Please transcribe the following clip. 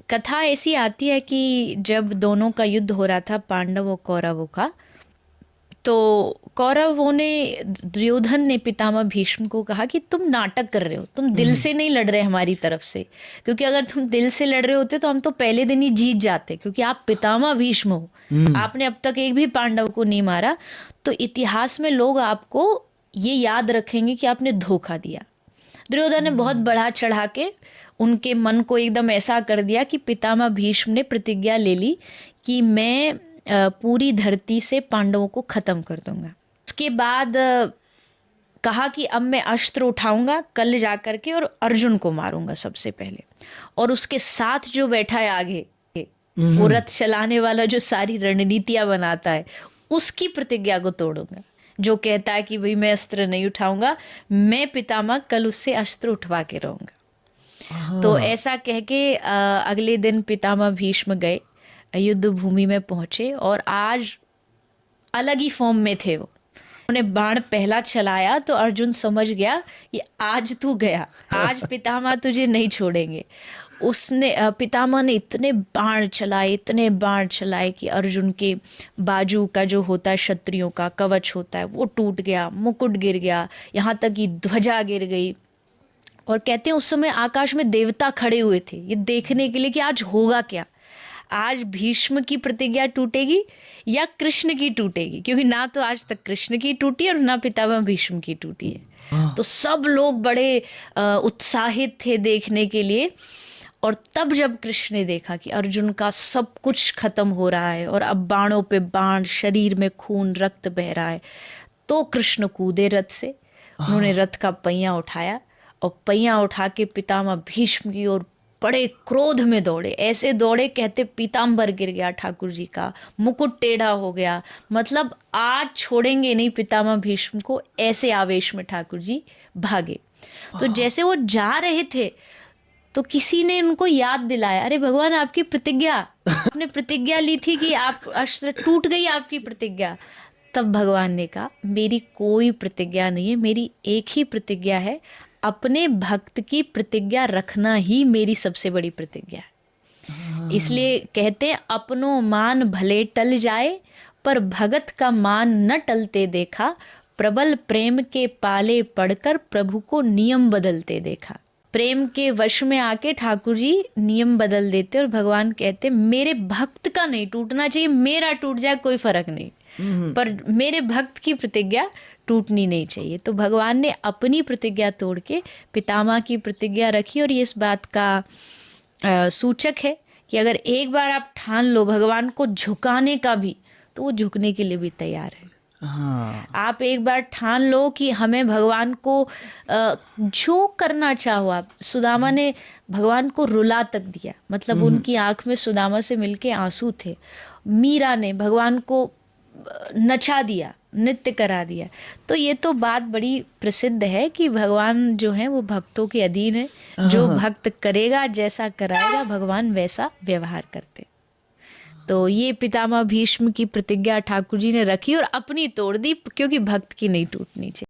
कथा ऐसी आती है कि जब दोनों का युद्ध हो रहा था, पांडव और कौरवों का, तो कौरवों ने, दुर्योधन ने पितामह भीष्म को कहा कि तुम नाटक कर रहे हो, तुम दिल से नहीं लड़ रहे हमारी तरफ से, क्योंकि अगर तुम दिल से लड़ रहे होते तो हम तो पहले दिन ही जीत जाते, क्योंकि आप पितामह भीष्म हो, आपने अब तक एक भी पांडव को नहीं मारा, तो इतिहास में लोग आपको ये याद रखेंगे कि आपने धोखा दिया। दुर्योधन ने बहुत बढ़ा चढ़ा के उनके मन को एकदम ऐसा कर दिया कि पितामह भीष्म ने प्रतिज्ञा ले ली कि मैं पूरी धरती से पांडवों को खत्म कर दूंगा। उसके बाद कहा कि अब मैं अस्त्र उठाऊंगा कल जा कर के और अर्जुन को मारूंगा सबसे पहले, और उसके साथ जो बैठा है आगे, वो रथ चलाने वाला जो सारी रणनीतियां बनाता है, उसकी प्रतिज्ञा को तोड़ूंगा, जो कहता है कि भाई मैं अस्त्र नहीं उठाऊंगा, मैं पितामह कल उससे अस्त्र उठवा के रहूंगा। तो ऐसा कह के अगले दिन पितामह भीष्म गए, युद्ध भूमि में पहुंचे, और आज अलग ही फॉर्म में थे वो। उन्हें बाण पहला चलाया तो अर्जुन समझ गया कि आज तू गया, आज पितामह तुझे नहीं छोड़ेंगे। उसने पितामह ने इतने बाण चलाए, इतने बाण चलाए कि अर्जुन के बाजू का जो होता है, क्षत्रियों का कवच होता है, वो टूट गया, मुकुट गिर गया, यहाँ तक कि ध्वजा गिर गई। और कहते हैं उस समय आकाश में देवता खड़े हुए थे ये देखने के लिए कि आज होगा क्या, आज भीष्म की प्रतिज्ञा टूटेगी या कृष्ण की टूटेगी, क्योंकि ना तो आज तक कृष्ण की टूटी और ना पितामह भीष्म की टूटी है। तो सब लोग बड़े उत्साहित थे देखने के लिए। और तब जब कृष्ण ने देखा कि अर्जुन का सब कुछ खत्म हो रहा है और अब बाणों पे बाण, शरीर में खून रक्त बह रहा है, तो कृष्ण कूदे रथ से। उन्होंने रथ का पहिया उठाया और पहिया उठा के पितामह भीष्म की ओर बड़े क्रोध में दौड़े, ऐसे दौड़े कहते पीताम्बर गिर गया ठाकुर जी का, मुकुट टेढ़ा हो गया, मतलब आज छोड़ेंगे नहीं पितामह भीष्म को, ऐसे आवेश में ठाकुर जी भागे। तो जैसे वो जा रहे थे तो किसी ने उनको याद दिलाया, अरे भगवान आपकी प्रतिज्ञा, आपने प्रतिज्ञा ली थी कि आप अस्त्र, टूट गई आपकी प्रतिज्ञा। तब भगवान ने कहा मेरी कोई प्रतिज्ञा नहीं है, मेरी एक ही प्रतिज्ञा है, अपने भक्त की प्रतिज्ञा रखना ही मेरी सबसे बड़ी प्रतिज्ञा है। इसलिए कहते हैं अपनों मान भले टल जाए, पर भगत का मान न टलते देखा, प्रबल प्रेम के पाले पढ़कर प्रभु को नियम बदलते देखा। प्रेम के वश में आके ठाकुर जी नियम बदल देते और भगवान कहते मेरे भक्त का नहीं टूटना चाहिए, मेरा टूट जाए कोई फर्क नहीं, पर मेरे भक्त की प्रतिज्ञा टूटनी नहीं चाहिए। तो भगवान ने अपनी प्रतिज्ञा तोड़ के पितामह की प्रतिज्ञा रखी, और ये इस बात का सूचक है कि अगर एक बार आप ठान लो भगवान को झुकाने का भी, तो वो झुकने के लिए भी तैयार है। हाँ। आप एक बार ठान लो कि हमें भगवान को जो करना चाहो आप। सुदामा ने भगवान को रुला तक दिया, मतलब उनकी आंख में सुदामा से मिलके आंसू थे। मीरा ने भगवान को नचा दिया, नृत्य करा दिया। तो ये तो बात बड़ी प्रसिद्ध है कि भगवान जो है वो भक्तों के अधीन है, जो भक्त करेगा, जैसा कराएगा भगवान वैसा व्यवहार करते। तो ये पितामह भीष्म की प्रतिज्ञा ठाकुर जी ने रखी और अपनी तोड़ दी, क्योंकि भक्त की नहीं टूटनी चाहिए।